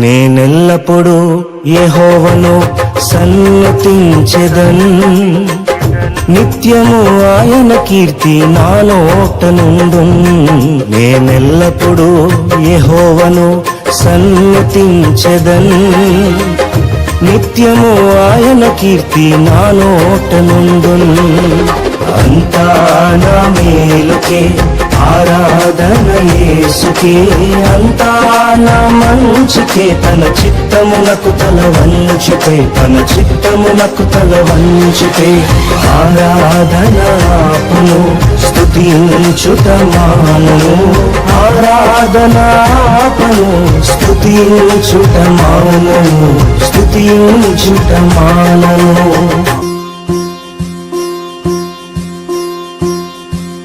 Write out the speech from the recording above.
నేనెల్లప్పుడూ యెహోవాను సన్నుతించెదను, నిత్యము ఆయన కీర్తి నా నోట నుండును. నేనెల్లప్పుడూ యెహోవాను సన్నుతించెదను, నిత్యము ఆయన కీర్తి నా నోట నుండును. అంతా నా మేలుకే ఆరాధన యేసుకే, అంతా నా మంచికే, తన చిత్తమునకు తల వంచితే, తన చిత్తమునకు తల వంచితే ఆరాధన ఆపును, స్తుతించుట మానును. ఆరాధన ఆపును, స్తుతించుట మానును, స్తుతించుట మానును.